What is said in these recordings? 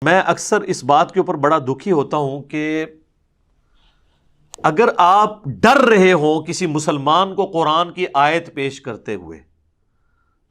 میں اکثر اس بات کے اوپر بڑا دکھی ہوتا ہوں کہ اگر آپ ڈر رہے ہوں کسی مسلمان کو قرآن کی آیت پیش کرتے ہوئے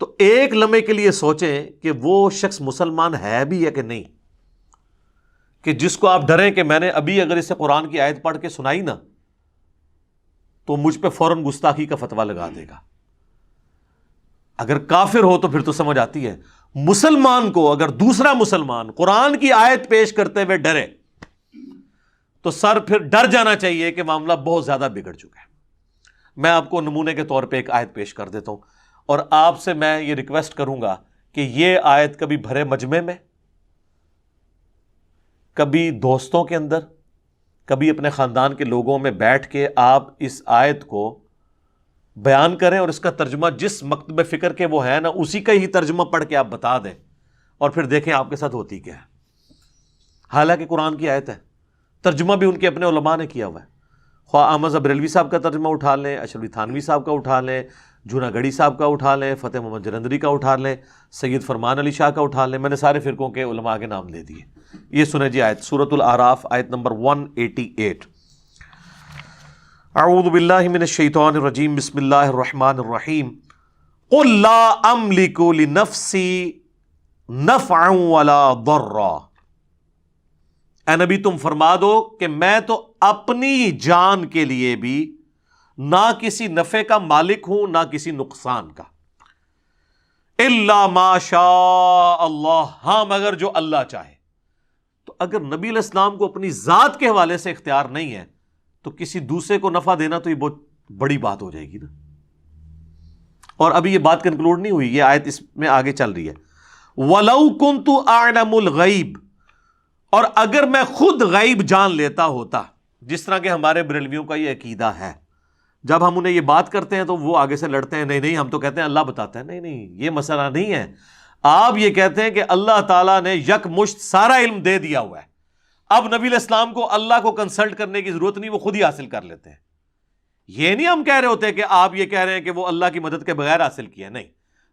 تو ایک لمحے کے لیے سوچیں کہ وہ شخص مسلمان ہے بھی یا کہ نہیں، کہ جس کو آپ ڈریں کہ میں نے ابھی اگر اسے قرآن کی آیت پڑھ کے سنائی نا تو مجھ پہ فوراً گستاخی کا فتویٰ لگا دے گا۔ اگر کافر ہو تو پھر تو سمجھ آتی ہے، مسلمان کو اگر دوسرا مسلمان قرآن کی آیت پیش کرتے ہوئے ڈرے تو سر پھر ڈر جانا چاہیے کہ معاملہ بہت زیادہ بگڑ چکا ہے۔ میں آپ کو نمونے کے طور پہ ایک آیت پیش کر دیتا ہوں، اور آپ سے میں یہ ریکویسٹ کروں گا کہ یہ آیت کبھی بھرے مجمع میں، کبھی دوستوں کے اندر، کبھی اپنے خاندان کے لوگوں میں بیٹھ کے آپ اس آیت کو بیان کریں اور اس کا ترجمہ جس مکتب فکر کے وہ ہے نا اسی کا ہی ترجمہ پڑھ کے آپ بتا دیں، اور پھر دیکھیں آپ کے ساتھ ہوتی کیا ہے۔ حالانکہ قرآن کی آیت ہے، ترجمہ بھی ان کے اپنے علماء نے کیا ہوا ہے، خواہ احمد بریلوی صاحب کا ترجمہ اٹھا لیں، اشرفی تھانوی صاحب کا اٹھا لیں، جونا گڑھی صاحب کا اٹھا لیں، فتح محمد جلندری کا اٹھا لیں، سید فرمان علی شاہ کا اٹھا لیں، میں نے سارے فرقوں کے علماء کے نام لے دیے۔ یہ سنیں جی آیت، سورۃ الاعراف، آیت نمبر 188۔ اعوذ باللہ من الشیطان الرجیم، بسم اللہ الرحمن الرحیم۔ قل لا املک لنفسی نفعا ولا ضرا، اے نبی تم فرما دو کہ میں تو اپنی جان کے لیے بھی نہ کسی نفع کا مالک ہوں نہ کسی نقصان کا، الا ما شاء اللہ، ہاں مگر جو اللہ چاہے۔ تو اگر نبی علیہ السلام کو اپنی ذات کے حوالے سے اختیار نہیں ہے تو کسی دوسرے کو نفع دینا تو یہ بہت بڑی بات ہو جائے گی نا۔ اور ابھی یہ بات کنکلوڈ نہیں ہوئی، یہ آیت اس میں آگے چل رہی ہے۔ وَلَوْ كُنْتُ أَعْلَمُ الْغَيْبِ، اور اگر میں خود غیب جان لیتا ہوتا، جس طرح کہ ہمارے بریلویوں کا یہ عقیدہ ہے، جب ہم انہیں یہ بات کرتے ہیں تو وہ آگے سے لڑتے ہیں، نہیں نہیں ہم تو کہتے ہیں اللہ بتاتا ہے، نہیں نہیں یہ مسئلہ نہیں ہے۔ آپ یہ کہتے ہیں کہ اللہ تعالیٰ نے یک مشت سارا علم دے دیا ہوا ہے، اب نبی علیہ السلام کو اللہ کو کنسلٹ کرنے کی ضرورت نہیں، وہ خود ہی حاصل کر لیتے ہیں۔ یہ نہیں ہم کہہ رہے ہوتے کہ آپ یہ کہہ رہے ہیں کہ وہ اللہ کی مدد کے بغیر حاصل کیا، نہیں،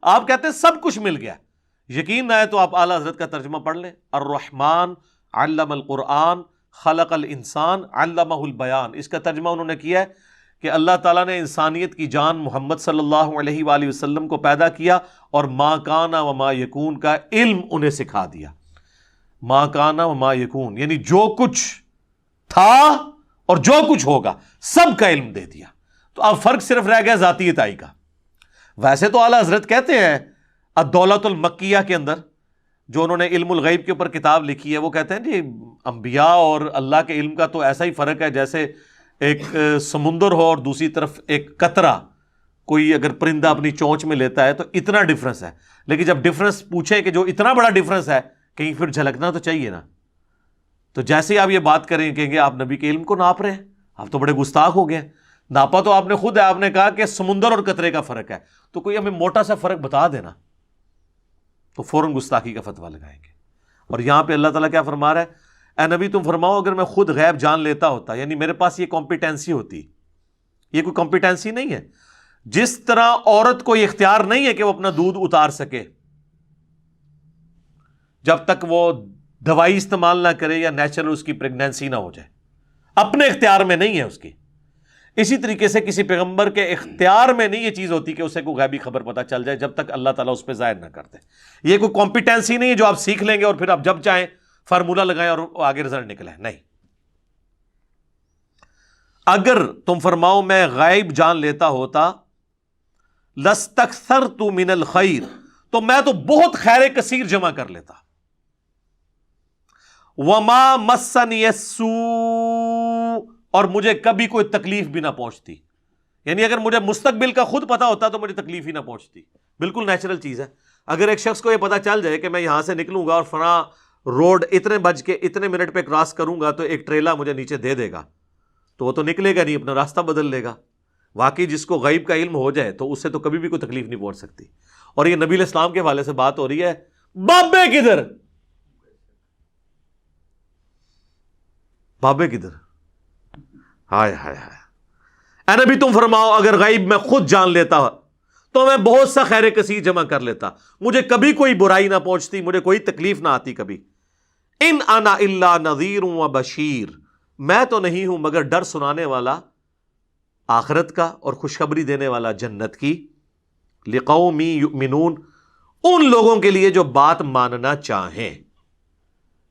آپ کہتے ہیں سب کچھ مل گیا۔ یقین نہ ہے تو آپ اعلیٰ حضرت کا ترجمہ پڑھ لیں، الرحمن علم القرآن خلق الانسان علمہ البیان، اس کا ترجمہ انہوں نے کیا ہے کہ اللہ تعالیٰ نے انسانیت کی جان محمد صلی اللہ علیہ وآلہ وسلم کو پیدا کیا اور ما کان و ما یکون کا علم انہیں سکھا دیا۔ ما کان و ما یکون یعنی جو کچھ تھا اور جو کچھ ہوگا سب کا علم دے دیا۔ تو اب فرق صرف رہ گیا ذاتی عطائی کا۔ ویسے تو اعلیٰ حضرت کہتے ہیں الدولۃ المکیہ کے اندر، جو انہوں نے علم الغیب کے اوپر کتاب لکھی ہے، وہ کہتے ہیں جی انبیاء اور اللہ کے علم کا تو ایسا ہی فرق ہے جیسے ایک سمندر ہو اور دوسری طرف ایک قطرہ، کوئی اگر پرندہ اپنی چونچ میں لیتا ہے تو اتنا ڈفرنس ہے، لیکن جب ڈفرنس پوچھے کہ جو اتنا بڑا ڈفرنس ہے کہیں پھر جھلکنا تو چاہیے نا۔ تو جیسے آپ یہ بات کریں کہیں گے آپ نبی کے علم کو ناپ رہے ہیں، آپ تو بڑے گستاخ ہو گئے۔ ناپا تو آپ نے خود ہے، آپ نے کہا کہ سمندر اور قطرے کا فرق ہے، تو کوئی ہمیں موٹا سا فرق بتا دینا تو فوراً گستاخی کا فتویٰ لگائیں گے۔ اور یہاں پہ اللہ تعالیٰ کیا فرما رہا ہے، اے نبی تم فرماؤ اگر میں خود غیب جان لیتا ہوتا، یعنی میرے پاس یہ کمپیٹنسی ہوتی، یہ کوئی کمپیٹنسی نہیں ہے۔ جس طرح عورت کو یہ اختیار نہیں ہے کہ وہ اپنا دودھ اتار سکے جب تک وہ دوائی استعمال نہ کرے یا نیچرل اس کی پریگنینسی نہ ہو جائے، اپنے اختیار میں نہیں ہے اس کی، اسی طریقے سے کسی پیغمبر کے اختیار میں نہیں یہ چیز ہوتی کہ اسے کوئی غیبی خبر پتہ چل جائے جب تک اللہ تعالیٰ اس پہ ظاہر نہ کرتے۔ یہ کوئی کمپیٹنسی نہیں ہے جو آپ سیکھ لیں گے اور پھر آپ جب چاہیں فارمولہ لگائیں اور آگے رزلٹ نکلے، نہیں۔ اگر تم فرماؤ میں غیب جان لیتا ہوتا، لستکثرت من الخیر، تو میں تو بہت خیر کثیر جمع کر لیتا۔ وما مسنی السوء، اور مجھے کبھی کوئی تکلیف بھی نہ پہنچتی، یعنی اگر مجھے مستقبل کا خود پتا ہوتا تو مجھے تکلیف ہی نہ پہنچتی۔ بالکل نیچرل چیز ہے، اگر ایک شخص کو یہ پتا چل جائے کہ میں یہاں سے نکلوں گا اور فلاں روڈ اتنے بج کے اتنے منٹ پہ کراس کروں گا تو ایک ٹریلا مجھے نیچے دے دے گا، تو وہ تو نکلے گا نہیں، اپنا راستہ بدل لے گا۔ واقعی جس کو غیب کا علم ہو جائے تو اس سے تو کبھی بھی کوئی تکلیف نہیں پہنچ سکتی۔ اور یہ نبی علیہ السلام کے حوالے سے بات ہو رہی ہے، بابے کدھر، بابے کدھر، ہائے ہائے ہائے۔ اے نبی تم فرماؤ اگر غیب میں خود جان لیتا تو میں بہت سا خیر کثیر جمع کر لیتا، مجھے کبھی کوئی برائی نہ پہنچتی، مجھے کوئی تکلیف نہ آتی کبھی، ان انا الا نذیر و بشیر، میں تو نہیں ہوں مگر ڈر سنانے والا آخرت کا اور خوشخبری دینے والا جنت کی، لقوم یؤمنون، ان لوگوں کے لیے جو بات ماننا چاہیں۔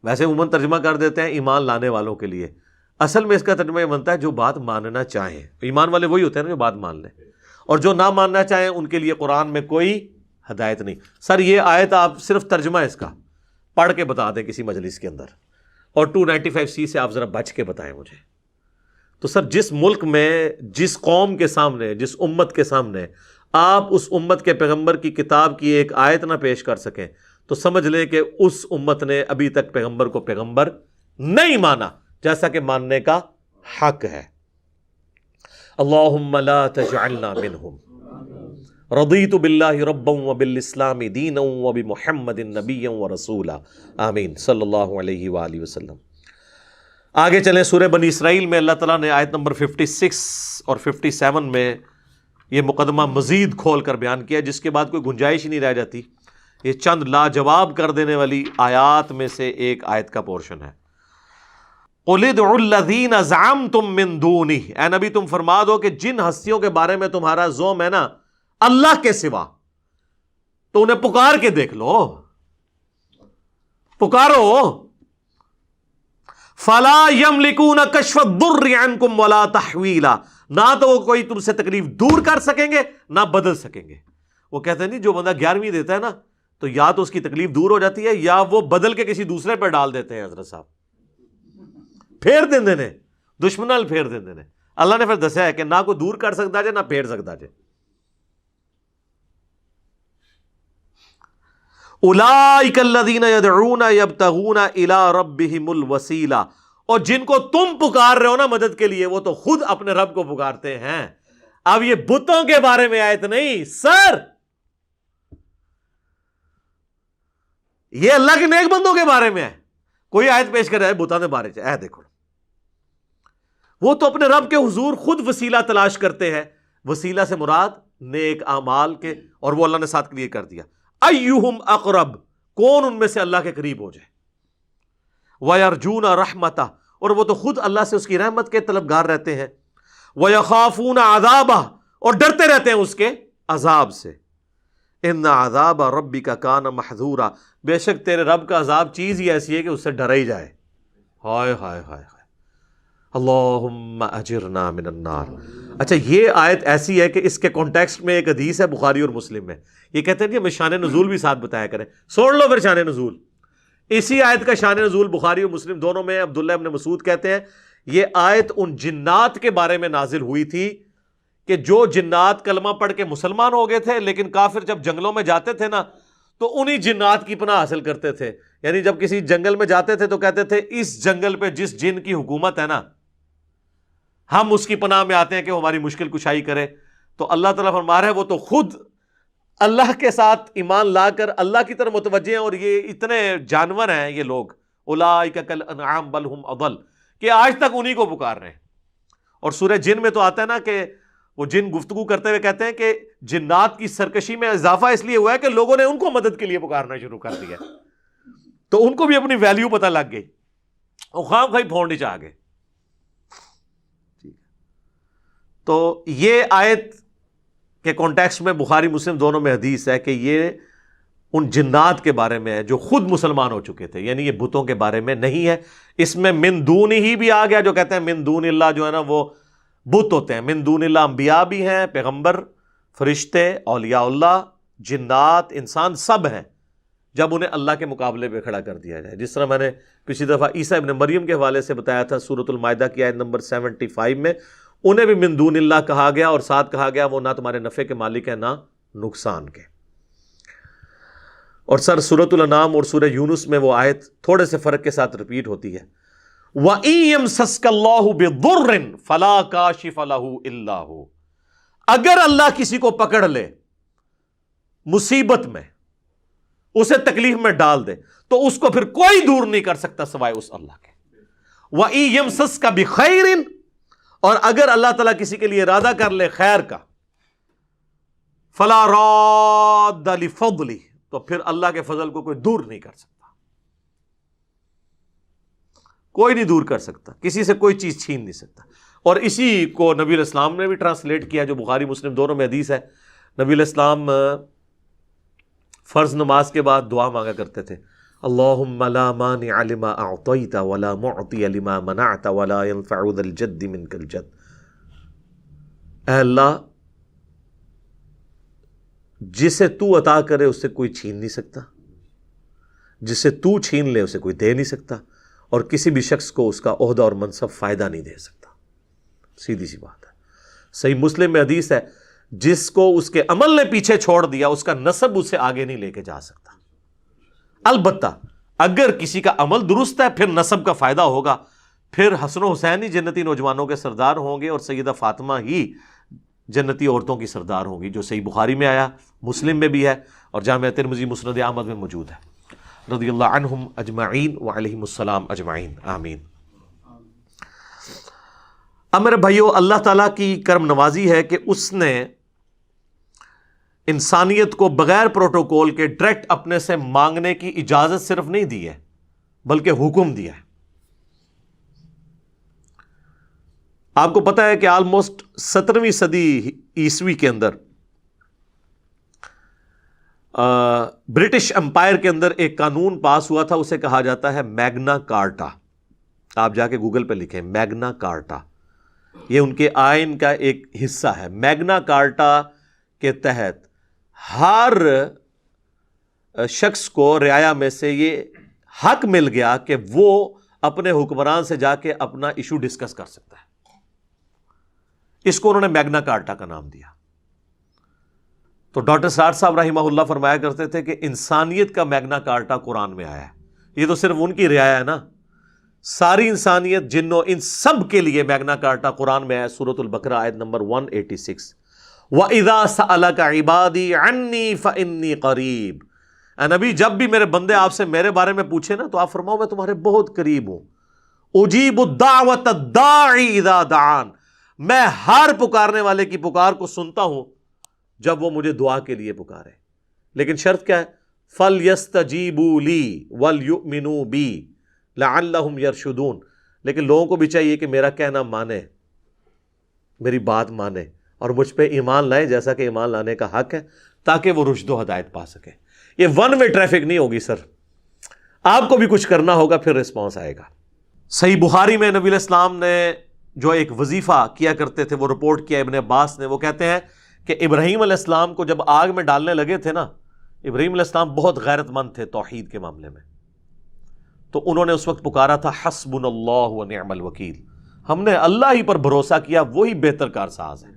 ویسے عموماً ترجمہ کر دیتے ہیں ایمان لانے والوں کے لیے، اصل میں اس کا ترجمہ یہ بنتا ہے جو بات ماننا چاہیں۔ ایمان والے وہی ہوتے ہیں نا جو بات مان لیں، اور جو نہ ماننا چاہیں ان کے لیے قرآن میں کوئی ہدایت نہیں۔ سر یہ آیت آپ صرف ترجمہ اس کا پڑھ کے بتا دیں کسی مجلس کے اندر، اور 295C سے آپ ذرا بچ کے بتائیں مجھے۔ تو سر جس ملک میں، جس قوم کے سامنے، جس امت کے سامنے آپ اس امت کے پیغمبر کی کتاب کی ایک آیت نہ پیش کر سکیں تو سمجھ لیں کہ اس امت نے ابھی تک پیغمبر کو پیغمبر نہیں مانا، جیسا کہ ماننے کا حق ہے۔ اللہم لا تجعلنا منہم، رضیت باللہ ربا وبالاسلام دینا وبمحمد نبیا ورسولا، آمین صلی اللہ علیہ وآلہ وسلم۔ آگے چلیں، سورہ بنی اسرائیل میں اللہ تعالیٰ نے آیت نمبر 56 اور 57 میں یہ مقدمہ مزید کھول کر بیان کیا، جس کے بعد کوئی گنجائش ہی نہیں رہ جاتی۔ یہ چند لاجواب کر دینے والی آیات میں سے ایک آیت کا پورشن ہے۔ قُلِ ادْعُوا الَّذِينَ زَعَمْتُم مِّن دُونِهِ، اے نبی تم فرما دو کہ جن ہستیوں کے بارے میں تمہارا زعم ہے نا اللہ کے سوا، تو انہیں پکار کے دیکھ لو، پکارو۔ فَلَا يَمْلِكُونَ كَشْفَ الضُّرِّ عَنْكُمْ وَلَا تَحْوِيلًا، نہ تو وہ کوئی تم سے تکلیف دور کر سکیں گے نہ بدل سکیں گے۔ وہ کہتے ہیں نہیں جو بندہ 11ویں دیتا ہے نا تو یا تو اس کی تکلیف دور ہو جاتی ہے یا وہ بدل کے کسی دوسرے پہ ڈال دیتے ہیں۔ حضرت صاحب پھیر دیندے نے، دشمنال پھیر دیندے نے۔ اللہ نے پھر دسیا ہے کہ نہ کوئی دور کر سکتا جائے نہ پھیر سکتا جائے۔ اولئک الذین یدعون یبتغون الی ربہم الوسیلہ، اور جن کو تم پکار رہے ہو نا مدد کے لیے وہ تو خود اپنے رب کو پکارتے ہیں۔ اب یہ بتوں کے بارے میں آیت نہیں سر، یہ اللہ کے نیک بندوں کے بارے میں ہے۔ کوئی آیت پیش کر رہا ہے بتوں کے بارے میں، دیکھو وہ تو اپنے رب کے حضور خود وسیلہ تلاش کرتے ہیں۔ وسیلہ سے مراد نیک اعمال کے، اور وہ اللہ نے ساتھ کلیئر کر دیا، ایہم اقرب، کون ان میں سے اللہ کے قریب ہو جائے، وَيَرْجُونَ رَحْمَتَهُ، اور وہ تو خود اللہ سے اس کی رحمت کے طلبگار رہتے ہیں، وَيَخَافُونَ عَذَابَهُ، اور ڈرتے رہتے ہیں اس کے عذاب سے۔ ان عذاب ربک کان محذورا، بے شک تیرے رب کا عذاب چیز ہی ایسی ہے کہ اس سے ڈرا ہی جائے۔ ہائے ہائے ہائے ہائے، اللہم اجرنا من النار۔ اچھا یہ آیت ایسی ہے کہ اس کے کانٹیکسٹ میں ایک حدیث ہے بخاری اور مسلم میں، یہ کہتے ہیں کہ ہمیں شان نزول بھی ساتھ بتایا کریں۔ سوڑ لو پھر شان نزول، اسی آیت کا شان نزول بخاری اور مسلم دونوں میں عبداللہ ابن مسعود کہتے ہیں یہ آیت ان جنات کے بارے میں نازل ہوئی تھی کہ جو جنات کلمہ پڑھ کے مسلمان ہو گئے تھے لیکن کافر جب جنگلوں میں جاتے تھے نا تو انہی جنات کی پناہ حاصل کرتے تھے۔ یعنی جب کسی جنگل میں جاتے تھے تو کہتے تھے اس جنگل پہ جس جن کی حکومت ہے نا ہم اس کی پناہ میں آتے ہیں کہ وہ ہماری مشکل کشائی کرے۔ تو اللہ تعالیٰ فرما رہا ہے وہ تو خود اللہ کے ساتھ ایمان لا کر اللہ کی طرف متوجہ ہیں، اور یہ اتنے جانور ہیں یہ لوگ، اولئک کالانعام بل ہم اضل، کہ آج تک انہی کو پکار رہے ہیں۔ اور سورہ جن میں تو آتا ہے نا کہ وہ جن گفتگو کرتے ہوئے کہتے ہیں کہ جنات کی سرکشی میں اضافہ اس لیے ہوا ہے کہ لوگوں نے ان کو مدد کے لیے پکارنا شروع کر دیا، تو ان کو بھی اپنی ویلیو پتہ لگ گئی، اور خواہ خواہ پھوڑ نیچے آ گئے۔ تو یہ آیت کے کانٹیکسٹ میں بخاری مسلم دونوں میں حدیث ہے کہ یہ ان جنات کے بارے میں ہے جو خود مسلمان ہو چکے تھے، یعنی یہ بتوں کے بارے میں نہیں ہے۔ اس میں من دون ہی بھی آ گیا، جو کہتے ہیں من دون اللہ جو ہے نا وہ بت ہوتے ہیں، من دون اللہ انبیاء بھی ہیں، پیغمبر، فرشتے، اولیاء اللہ، جنات، انسان سب ہیں جب انہیں اللہ کے مقابلے پہ کھڑا کر دیا جائے۔ جس طرح میں نے پچھلی دفعہ عیسیٰ ابن مریم کے حوالے سے بتایا تھا سورۃ المائدہ کی آیت نمبر 75 میں، انہیں بھی من دون اللہ کہا گیا، اور ساتھ کہا گیا وہ نہ تمہارے نفع کے مالک ہیں نہ نقصان کے۔ اور سر سورۃ الانعام اور سورہ یونس میں وہ آیت تھوڑے سے فرق کے ساتھ ریپیٹ ہوتی ہے، وَإِن يَمْسَسْكَ اللَّهُ بِضُرٍّ فَلَا كَاشِفَ لَهُ إِلَّا هُوَ، اگر اللہ کسی کو پکڑ لے مصیبت میں، اسے تکلیف میں ڈال دے تو اس کو پھر کوئی دور نہیں کر سکتا سوائے اس اللہ کے۔ وَإِن يَمْسَسْكَ بِخَيْرٍ، اور اگر اللہ تعالیٰ کسی کے لیے ارادہ کر لے خیر کا، فَلَا رَادَّ لِفَضْلِهِ، تو پھر اللہ کے فضل کو کوئی دور نہیں کر سکتا۔ کوئی نہیں دور کر سکتا، کسی سے کوئی چیز چھین نہیں سکتا. اور اسی کو نبی علیہ السلام نے بھی ٹرانسلیٹ کیا، جو بخاری مسلم دونوں میں حدیث ہے. نبی علیہ السلام فرض نماز کے بعد دعا مانگا کرتے تھے، اللہم لا مانع لما اعطیت ولا معطی لما منعت ولا ينفع ذا الجد منک الجد. اے اللہ، جسے تو عطا کرے اس سے کوئی چھین نہیں سکتا، جسے تو چھین لے اسے کوئی دے نہیں سکتا، اور کسی بھی شخص کو اس کا عہدہ اور منصب فائدہ نہیں دے سکتا. سیدھی سی بات ہے. صحیح مسلم میں حدیث ہے، جس کو اس کے عمل نے پیچھے چھوڑ دیا اس کا نسب اسے آگے نہیں لے کے جا سکتا. البتہ اگر کسی کا عمل درست ہے پھر نسب کا فائدہ ہوگا، پھر حسن و حسین ہی جنتی نوجوانوں کے سردار ہوں گے، اور سیدہ فاطمہ ہی جنتی عورتوں کی سردار ہوں گی، جو صحیح بخاری میں آیا، مسلم میں بھی ہے، اور جامعہ ترمذی مسند احمد میں موجود ہے. رضی اللہ عنہم اجمعین وعلیہم السلام اجمعین، آمین. اب میرے بھائیو، اللہ تعالیٰ کی کرم نوازی ہے کہ اس نے انسانیت کو بغیر پروٹوکول کے ڈائریکٹ اپنے سے مانگنے کی اجازت صرف نہیں دی ہے، بلکہ حکم دیا ہے. آپ کو پتا ہے کہ آلموسٹ 17ویں صدی عیسوی کے اندر برٹش امپائر کے اندر ایک قانون پاس ہوا تھا، اسے کہا جاتا ہے میگنا کارٹا. آپ جا کے گوگل پہ لکھیں میگنا کارٹا، یہ ان کے آئین کا ایک حصہ ہے. میگنا کارٹا کے تحت ہر شخص کو رعایا میں سے یہ حق مل گیا کہ وہ اپنے حکمران سے جا کے اپنا ایشو ڈسکس کر سکتا ہے. اس کو انہوں نے میگنا کارٹا کا نام دیا. تو ڈاکٹر سار صاحب رحمہ اللہ فرمایا کرتے تھے کہ انسانیت کا میگنا کارٹا قرآن میں آیا ہے. یہ تو صرف ان کی رعایا ہے نا، ساری انسانیت، جنوں، ان سب کے لیے میگنا کارٹا قرآن میں آیا. سورۃ البقرہ آیت نمبر 186، وَإِذَا سَأَلَكَ عِبَادِي عَنِّي فَإِنِّي قَرِيبٌ. اے نبی، جب بھی میرے بندے آپ سے میرے بارے میں پوچھے نا تو آپ فرماؤ میں تمہارے بہت قریب ہوں. اجیب الدعوۃ الداعی اذا دعان، میں ہر پکارنے والے کی پکار کو سنتا ہوں جب وہ مجھے دعا کے لیے پکارے. لیکن شرط کیا ہے؟ فَلْيَسْتَجِيبُوا لِي وَلْيُؤْمِنُوا بِي لَعَلَّهُمْ يَرْشُدُونَ. لیکن لوگوں کو بھی چاہیے کہ میرا کہنا مانے، میری بات مانے، اور مجھ پہ ایمان لائے جیسا کہ ایمان لانے کا حق ہے، تاکہ وہ رشد و ہدایت پا سکے. یہ ون وے ٹریفک نہیں ہوگی سر، آپ کو بھی کچھ کرنا ہوگا، پھر رسپانس آئے گا. صحیح بخاری میں نبی علیہ السلام نے جو ایک وظیفہ کیا کرتے تھے وہ رپورٹ کیا ابن عباس نے. وہ کہتے ہیں کہ ابراہیم علیہ السلام کو جب آگ میں ڈالنے لگے تھے نا، ابراہیم علیہ السلام بہت غیرت مند تھے توحید کے معاملے میں، تو انہوں نے اس وقت پکارا تھا حسبنا اللہ ونعم الوکیل، ہم نے اللہ ہی پر بھروسہ کیا، وہی بہتر کارساز ہے.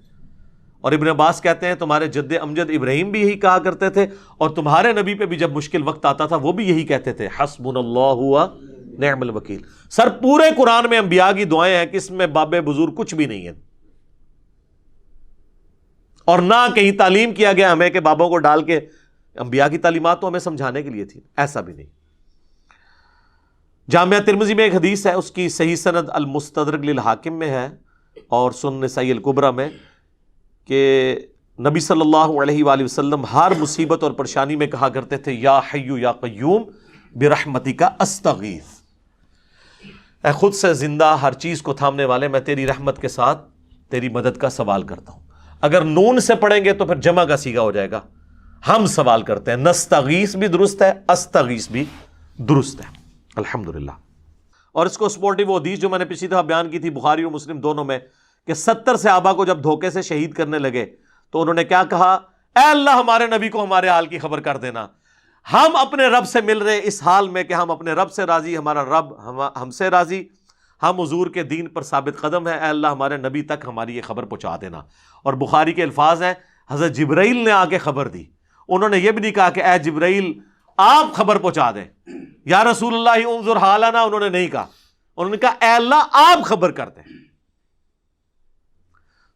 اور ابن عباس کہتے ہیں تمہارے جد امجد ابراہیم بھی یہی کہا کرتے تھے، اور تمہارے نبی پہ بھی جب مشکل وقت آتا تھا وہ بھی یہی کہتے تھے حسبنا اللہ ونعم الوکیل. سر پورے قرآن میں انبیاء کی دعائیں ہیں کہ اس میں باب بزرگ کچھ بھی نہیں ہے، اور نہ کہیں تعلیم کیا گیا ہمیں کہ بابوں کو ڈال کے، انبیاء کی تعلیمات تو ہمیں سمجھانے کے لیے تھی، ایسا بھی نہیں. جامعہ ترمذی میں ایک حدیث ہے، اس کی صحیح سند المستدرک للحاکم میں ہے اور سنن نسائی الکبریٰ میں، کہ نبی صلی اللہ علیہ وآلہ وسلم ہر مصیبت اور پریشانی میں کہا کرتے تھے یا حی یا قیوم برحمتک استغیث. اے خود سے زندہ ہر چیز کو تھامنے والے، میں تیری رحمت کے ساتھ تیری مدد کا سوال کرتا ہوں. اگر نون سے پڑھیں گے تو پھر جمع کا صیغہ ہو جائے گا، ہم سوال کرتے ہیں. نستغیث بھی درست ہے، استغیث بھی درست ہے، الحمدللہ. اور اس کو سپورٹیو وہ حدیث جو میں نے پچھلی دفعہ بیان کی تھی بخاری اور مسلم دونوں میں، کہ 70 صحابہ کو جب دھوکے سے شہید کرنے لگے تو انہوں نے کیا کہا؟ اے اللہ ہمارے نبی کو ہمارے حال کی خبر کر دینا. ہم اپنے رب سے مل رہے اس حال میں کہ ہم اپنے رب سے راضی، ہمارا رب ہم سے راضی، ہم حضور کے دین پر ثابت قدم ہیں. اے اللہ ہمارے نبی تک ہماری یہ خبر پہنچا دینا. اور بخاری کے الفاظ ہیں حضرت جبرائیل نے آ کے خبر دی. انہوں نے یہ بھی نہیں کہا کہ اے جبرائیل آپ خبر پہنچا دیں، یا رسول اللہ انظر حالنا، انہوں نے نہیں کہا. انہوں نے کہا اے اللہ آپ خبر کر دیں.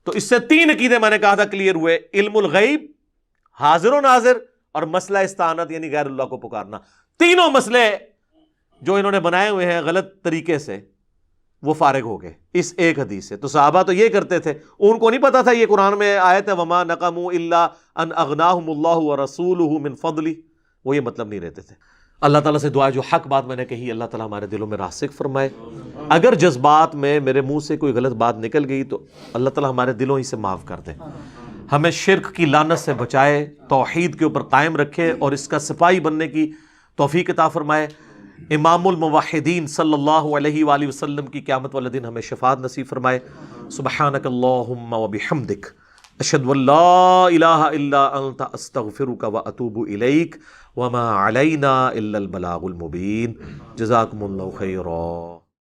تو اس سے 3 عقیدے میں نے کہا تھا کلیئر ہوئے: علم الغیب، حاضر و ناظر، اور مسئلہ استعانت یعنی غیر اللہ کو پکارنا. تینوں مسئلے جو انہوں نے بنائے ہوئے ہیں غلط طریقے سے، وہ فارغ ہو گئے اس ایک حدیث سے. تو صحابہ تو یہ کرتے تھے، ان کو نہیں پتا تھا یہ قرآن میں آیت ہے وما نقموا الا ان اغناہم اللہ ورسولہ من فضلہ، وہ یہ مطلب نہیں رہتے تھے. اللہ تعالیٰ سے دعا ہے جو حق بات میں نے کہی اللہ تعالیٰ ہمارے دلوں میں راسخ فرمائے، اگر جذبات میں میرے منہ سے کوئی غلط بات نکل گئی تو اللہ تعالیٰ ہمارے دلوں ہی سے معاف کر دے، ہمیں شرک کی لعنت سے بچائے، توحید کے اوپر قائم رکھے اور اس کا سپاہی بننے کی توفیق عطا فرمائے۔ امام الموحدین صلی اللہ علیہ وآلہ وسلم کی قیامت والے دن ہمیں شفاعت نصیب فرمائے۔ سبحانک اللہم وبحمدک، اشہد ان لا الہ الا انت، استغفرک واتوب الیک، وما علینا الا البلاغ المبین۔ جزاکم اللہ خیرا۔